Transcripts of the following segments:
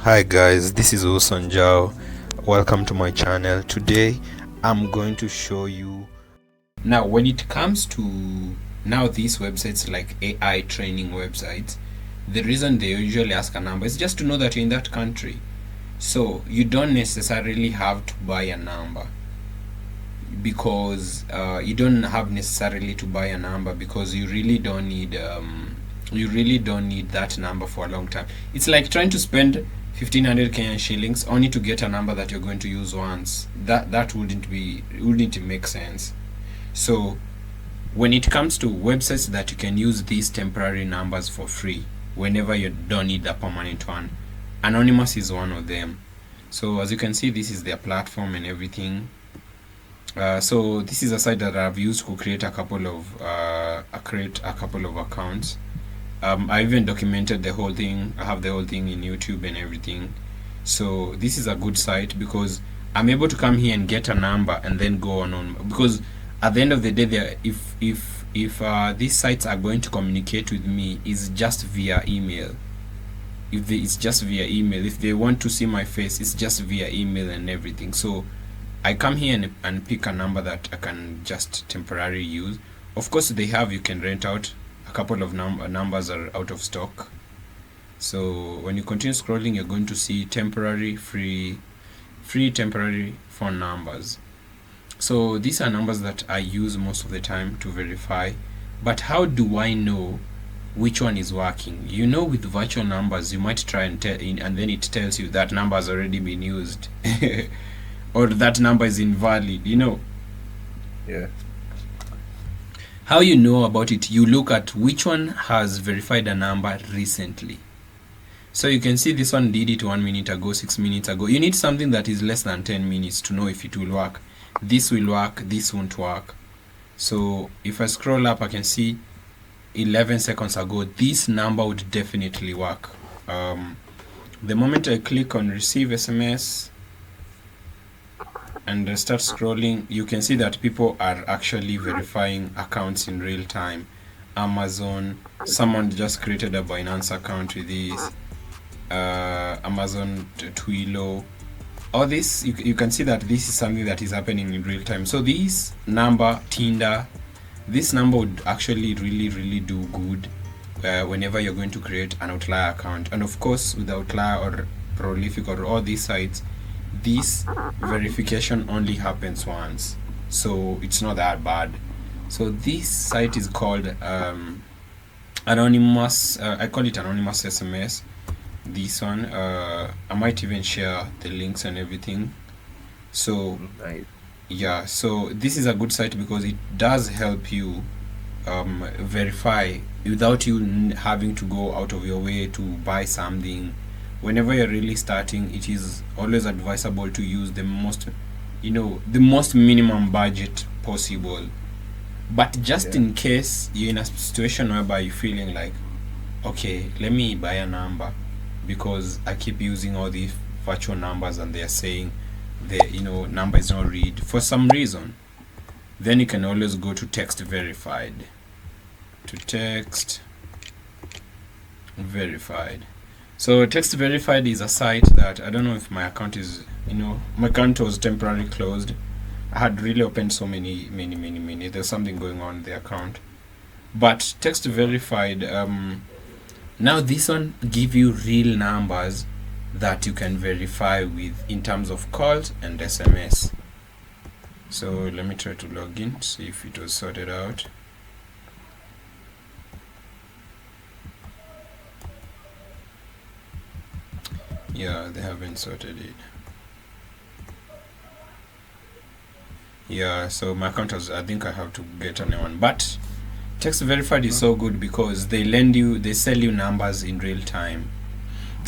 Hi guys, this is Osanjao. Welcome to my channel. Today I'm going to show you. Now when it comes to these websites like AI training websites, the reason they usually ask a number is just to know that you're in that country. So you don't necessarily have to buy a number because you don't have necessarily to buy a number because you really don't need that number for a long time. It's like trying to spend 1500 Kenyan shillings only to get a number that you're going to use once. That wouldn't make sense. So when it comes to websites that you can use these temporary numbers for free whenever you don't need a permanent one, Anonymous is one of them. So as you can see, this is their platform and everything. So this is a site that I've used to create a couple of accounts. I even documented the whole thing. I have the whole thing in YouTube and everything. So this is a good site because I'm able to come here and get a number and then go on because at the end of the day, if these sites are going to communicate with me, is just via email. It's just via email. If they want to see my face, it's just via email and everything. So I come here and pick a number that I can just temporarily use. Of course, you can rent out. A couple of numbers are out of stock. So when you continue scrolling, you're going to see temporary free temporary phone numbers. So these are numbers that I use most of the time to verify. But how do I know which one is working? With virtual numbers, you might try and then it tells you that number has already been used. Or that number is invalid, Yeah. How you know about it? You look at which one has verified a number recently. So you can see this one did it 1 minute ago, 6 minutes ago. You need something that is less than 10 minutes to know if it will work. This will work, this won't work. So if I scroll up, I can see 11 seconds ago, this number would definitely work. The moment I click on receive SMS and start scrolling, you can see that people are actually verifying accounts in real time. Amazon, someone just created a Binance account with this. Amazon, Twilio, all this, you can see that this is something that is happening in real time. So this number, Tinder, this number would actually really do good whenever you're going to create an Outlier account. And of course, with Outlier or Prolific or all these sites, this verification only happens once, so it's not that bad. So this site is called Anonymous. I call it Anonymous SMS. This one, I might even share the links and everything. So Nice. yeah, so this is a good site because it does help you verify without you having to go out of your way to buy something. Whenever you're really starting, it is always advisable to use the most minimum budget possible. But just in case you're in a situation whereby you're feeling like, okay, let me buy a number because I keep using all these virtual numbers and they're saying the number is not read for some reason, then you can always go to text verified. So text verified is a site that I don't know if my account is, my account was temporarily closed. I had really opened so many. There's something going on in the account. But text verified, now this one give you real numbers that you can verify with in terms of calls and SMS. So let me try to log in, see if it was sorted out. Yeah, they haven't sorted it. Yeah, so my account has, I think I have to get a new one. But text verified is so good because they sell you numbers in real time.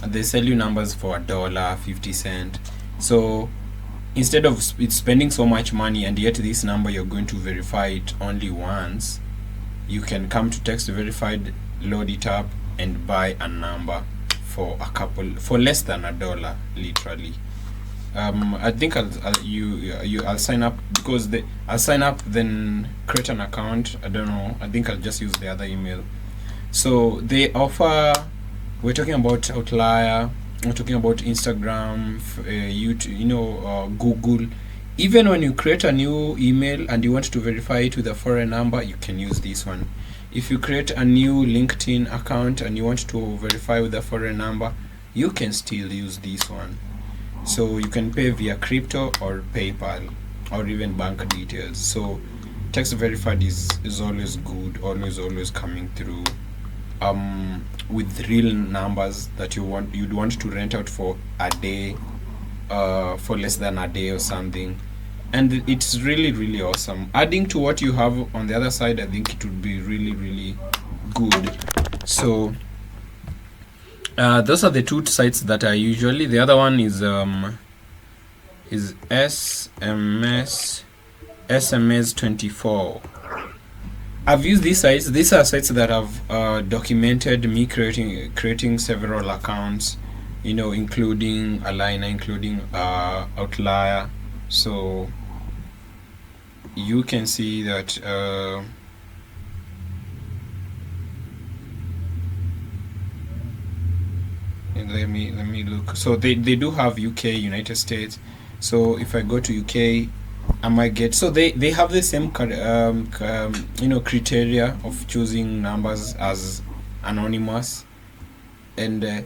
They sell you numbers for $1, 50 cents. So instead of spending so much money and yet this number you're going to verify it only once, you can come to text verified, load it up and buy a number for less than $1, literally. I think I'll sign up because I'll sign up, then create an account. I don't know, I think I'll just use the other email. So they offer, we're talking about Outlier, we're talking about Instagram, YouTube, Google. Even when you create a new email and you want to verify it with a foreign number, you can use this one. If you create a new LinkedIn account and you want to verify with a foreign number, you can still use this one. So you can pay via crypto or PayPal or even bank details. So text verified is always good, always coming through. With real numbers that you'd want to rent out for a day, for less than a day or something, and it's really awesome. Adding to what you have on the other side, I think it would be really good. So those are the two sites that I usually. The other one is SMS24. I've used these sites. These are sites that have documented me creating several accounts, including Alignerr, including Outlier. So you can see that let me look. So they do have UK, United States. So if I go to UK, I might get. So they have the same criteria of choosing numbers as anonymous. And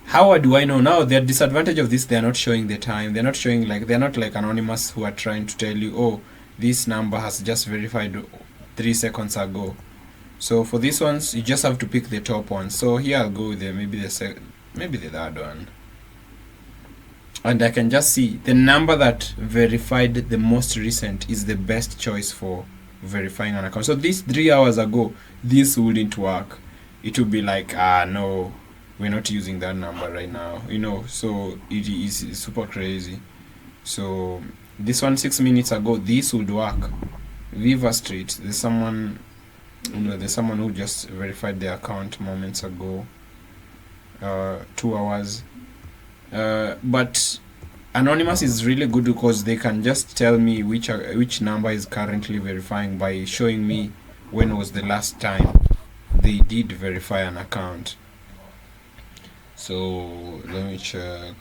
how do I know now? The disadvantage of this, they're not showing the time. They're not showing, like, they're not like anonymous who are trying to tell you, oh, this number has just verified 3 seconds ago. So for these ones, you just have to pick the top one. So here I'll go with maybe the third one. And I can just see the number that verified the most recent is the best choice for verifying an account. So this 3 hours ago, this wouldn't work. It would be like, no, we're not using that number right now. So it is super crazy. So this one 6 minutes ago, this would work. Viva Street, there's someone who just verified their account moments ago. 2 hours. But anonymous is really good because they can just tell me which number is currently verifying by showing me when was the last time they did verify an account. So let me check.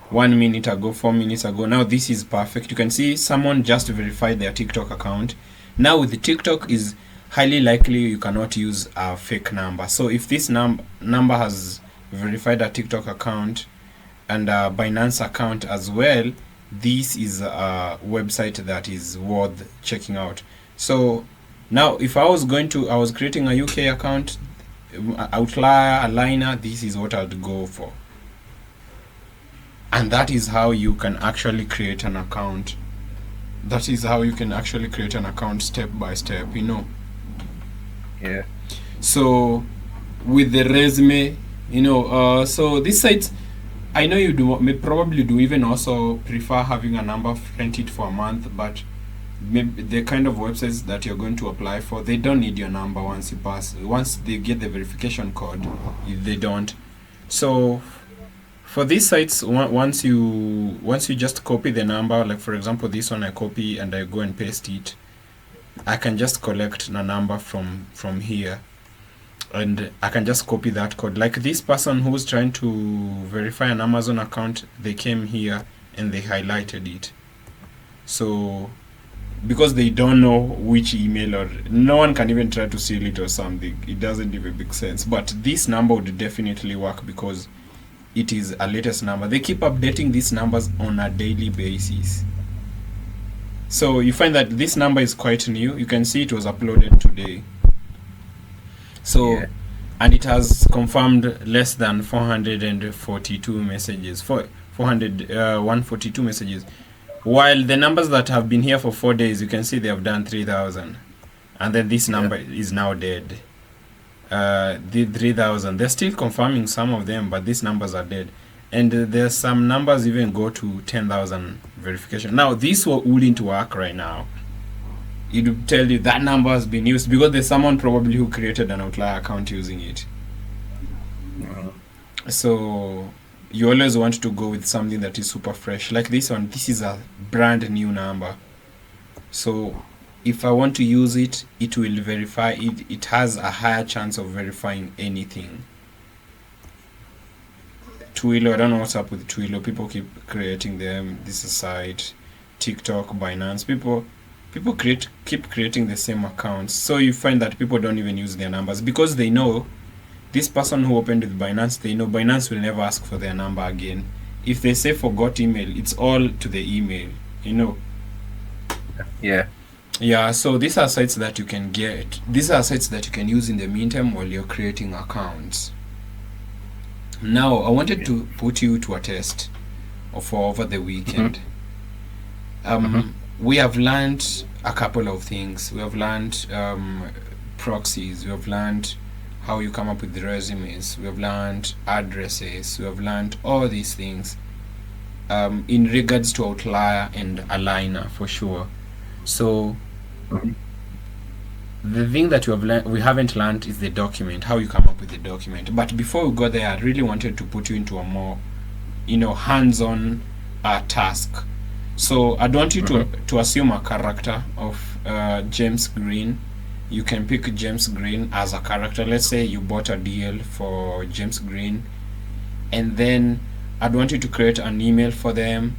1 minute ago, 4 minutes ago. Now this is perfect. You can see someone just verified their TikTok account. Now with the TikTok, is highly likely you cannot use a fake number. So if this number has verified a TikTok account and a Binance account as well, this is a website that is worth checking out. So now if I was creating a UK account, Outlier, Alignerr, this is what I'd go for. And that is how you can actually create an account. Step by step, Yeah. So with the resume, so this site, I know may probably do even also prefer having a number rented for a month, but maybe the kind of websites that you're going to apply for, they don't need your number once they get the verification code. If they don't, so for these sites, once you just copy the number, like for example this one, I copy and I go and paste it, I can just collect a number from here, and I can just copy that code. Like this person who's trying to verify an Amazon account, they came here and they highlighted it. So because they don't know which email, or no one can even try to steal it or something, it doesn't even make sense. But this number would definitely work because it is a latest number. They keep updating these numbers on a daily basis. So you find that this number is quite new. You can see it was uploaded today. So, yeah. And it has confirmed less than 442 messages. 142 messages. While the numbers that have been here for 4 days, you can see they have done 3,000. And then this number is now dead. The 3,000. They're still confirming some of them, but these numbers are dead. And there's some numbers even go to 10,000 verification. Now, this wouldn't work right now. It would tell you that number has been used because there's someone probably who created an Outlier account using it. So you always want to go with something that is super fresh. Like this one, this is a brand new number. So if I want to use it, it will verify it. It has a higher chance of verifying anything. Twilio, I don't know what's up with Twilio. People keep creating them. This is site, TikTok, Binance. People keep creating the same accounts. So you find that people don't even use their numbers because they know this person who opened with Binance. They know Binance will never ask for their number again. If they say forgot email, it's all to the email. You know. Yeah. Yeah, so these are sites that you can get. These are sites that you can use in the meantime while you're creating accounts. Now, I wanted to put you to a test for over the weekend. We have learned a couple of things. We have learned proxies. We have learned how you come up with the resumes. We have learned addresses. We have learned all these things in regards to Outlier and Aligner for sure. So the thing that we haven't learned is the document, how you come up with the document. But before we go there, I really wanted to put you into a more, hands-on task. So I'd want you to assume a character of James Green. You can pick James Green as a character. Let's say you bought a deal for James Green, and then I'd want you to create an email for them.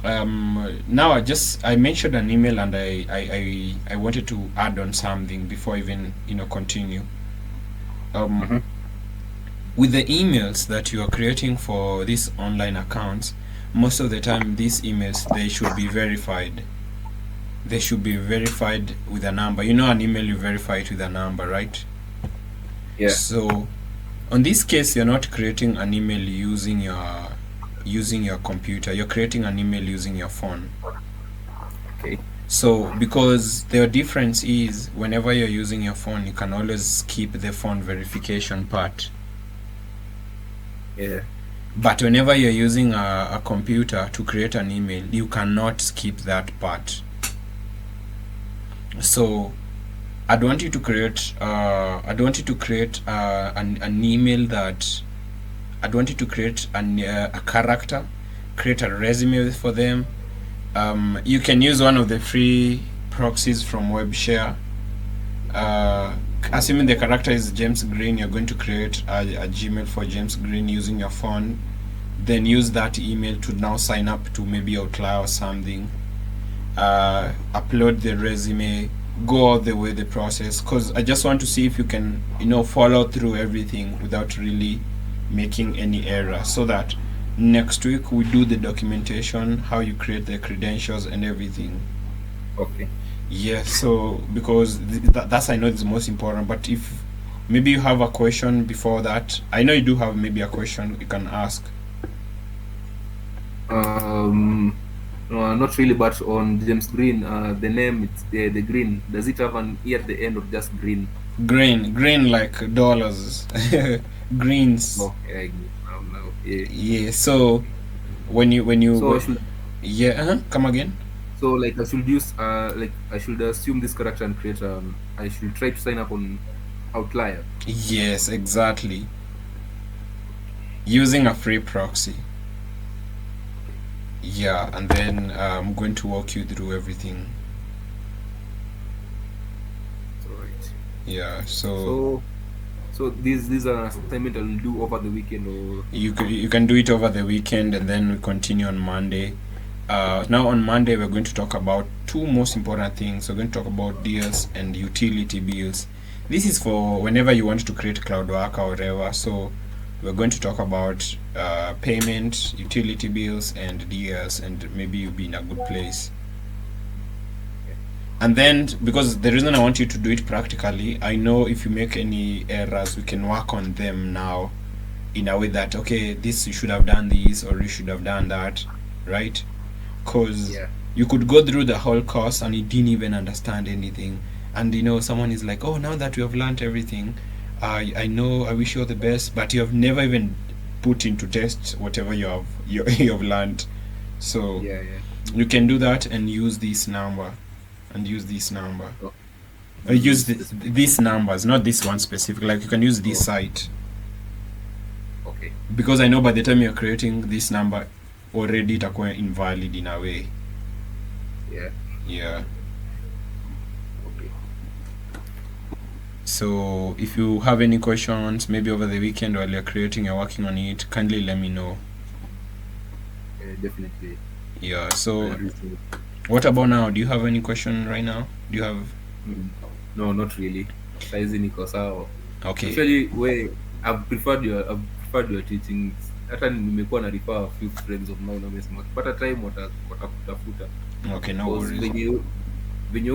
Now I mentioned an email, and I wanted to add on something before even continue. With the emails that you are creating for these online accounts, most of the time these emails, they should be verified. They should be verified with a number. An email, you verify it with a number, right? Yeah. So on this case, you're not creating an email using your computer. You're creating an email using your phone. Okay. So because the difference is, whenever you're using your phone, you can always skip the phone verification part. Yeah. But whenever you're using a computer to create an email, you cannot skip that part. So I'd want you to create an email that I'd want you to create a character, create a resume for them. You can use one of the free proxies from WebShare. Assuming the character is James Green, you're going to create a Gmail for James Green using your phone. Then use that email to now sign up to maybe Outlier or something. Upload the resume, go all the way the process, because I just want to see if you can follow through everything without really making any error, so that next week we do the documentation, how you create the credentials and everything. Okay. Yeah, so because that's, I know, it's the most important. But if maybe you have a question before that, I know you do have maybe a question you can ask. Not really, but on James Green, the name, it's the Green. Does it have an E at the end or just Green? Green like dollars. Greens. Oh, yeah. Yeah. So when you So yeah, come again. So I should use I should assume this character and create I should try to sign up on Outlier. Yes, exactly. Using a free proxy. Yeah, and then I'm going to walk you through everything. Alright. Yeah, so these are assignment I'll do over the weekend, or you can do it over the weekend, and then we continue on Monday. Now on Monday we're going to talk about two most important things. We're going to talk about deals and utility bills. This is for whenever you want to create cloud work or whatever. So we're going to talk about payment, utility bills, and deals, and maybe you'll be in a good place. And then, because the reason I want you to do it practically, I know if you make any errors, we can work on them now in a way that, okay, this, you should have done this, or you should have done that, right? Because you could go through the whole course and you didn't even understand anything, and someone is like, oh, now that you have learned everything, I know, I wish you all the best, but you have never even put into test whatever you have learned. So you can do that and use this number, or use these numbers, not this one specific. Like, you can use this site. Okay. Because I know by the time you're creating this number, already itakuwa invalid in a way. Yeah. Yeah. So if you have any questions, maybe over the weekend while you're creating, you're working on it, kindly let me know. Definitely. Yeah. I'll So do so. what about now? Do you have any question right now? Do you have? Mm. No, not really. Saizi niko sawa. Okay. Actually, I've preferred your teachings. Hata nimekuwa na refer a few friends of mine wamesema wakipata time watakutafuta Okay. No because worries. venye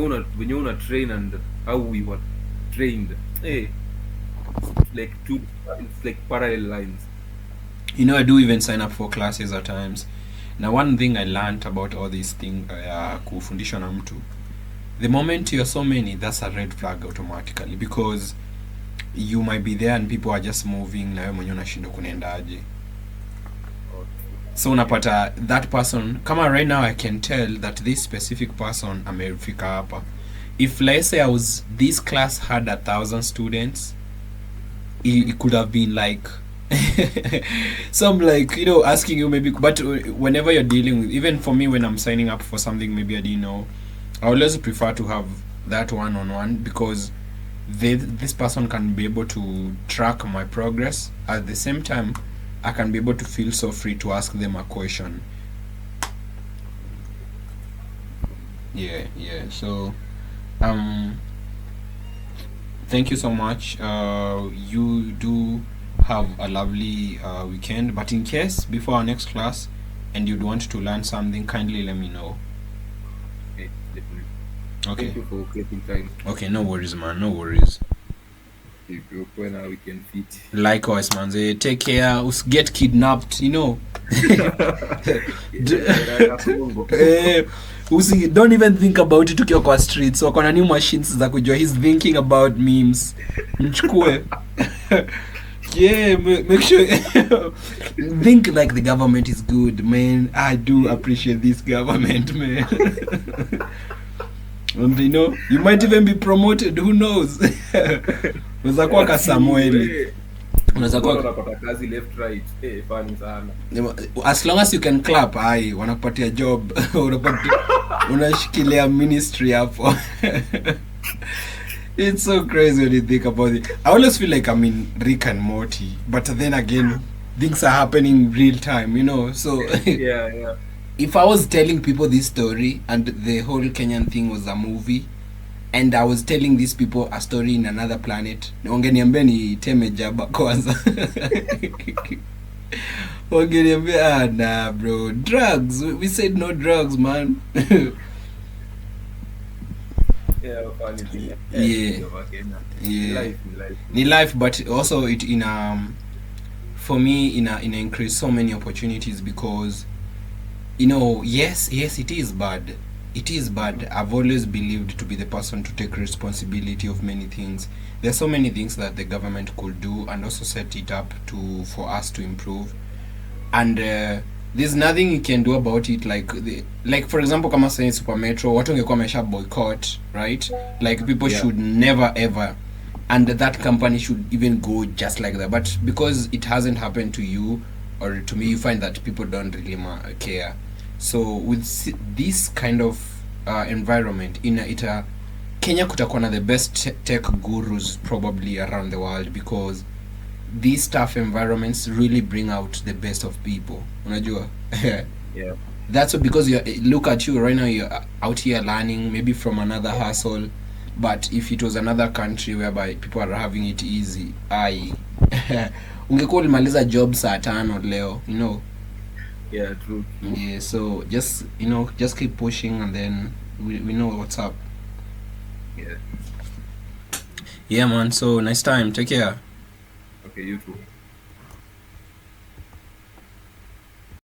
una train and how we were trained. Hey, it's like it's like parallel lines. I do even sign up for classes at times. Now, one thing I learned about all these things, kufundishwa na mtu, the moment you're so many, that's a red flag automatically, because you might be there and people are just moving na wewe mwenyewe unashindwa kunaendaje. Oh, true. So unapata that person, kama right now I can tell that this specific person amefika hapa. If let's say this class had 1,000 students, it could have been like so I'm like, asking you maybe, but whenever you're dealing with, even for me when I'm signing up for something maybe I didn't know, I always prefer to have that one-on-one, because this person can be able to track my progress. At the same time, I can be able to feel so free to ask them a question. Yeah. So thank you so much. You do have a lovely weekend, but in case before our next class and you'd want to learn something, kindly let me know. Okay, definitely. Okay. Thank you for creating time. Okay, no worries, man, no worries. If you when we can fit. Likewise, man. Say, take care. Get kidnapped, don't even think about it ukiwa kwa streets. Wako na new machines za kujua he's thinking about memes. Mchukue. Yeah, make sure think like the government is good, man. I do appreciate this government, man. And you might even be promoted, who knows. Unaweza kuwa ka Samueli. Unaweza kuwa unapata kazi left right. Funny sana. As long as you can clap, wanakupatia job. Unashikilia ministry hapo. It's so crazy when you think about it. I always feel like I'm in Rick and Morty, but then again, things are happening real time, so Yeah. if I was telling people this story and the whole Kenyan thing was a movie, and I was telling these people a story in another planet, wangeniambia niteme jaba kwanza. Wangeniambia, nah bro, drugs, we said no drugs, man. Yeah, funny thing. Yeah. Life. Ni life, but also it for me increase so many opportunities, because yes it is bad. It is bad. I've always believed to be the person to take responsibility of many things. There's so many things that the government could do and also set it up for us to improve, and there's nothing you can do about it. Like for example, kama saying Super Metro, watu wangekuwa wamesha boycott, right? Like people should never ever, and that company should even go just like that. But because it hasn't happened to you or to me, you find that people don't really care. So with this kind of environment, Kenya kutakuwa na the best tech gurus probably around the world, because these tough environments really bring out the best of people. Unajua? Yeah. That's because look at you right now, you're out here learning maybe from another hustle, but if it was another country whereby people are having it easy, ungekuwa ulimaliza job saa 5 leo, Yeah, true. Yeah, so just keep pushing, and then we know what's up. Yeah. Yeah, man. So nice time. Take care. Okay, you too.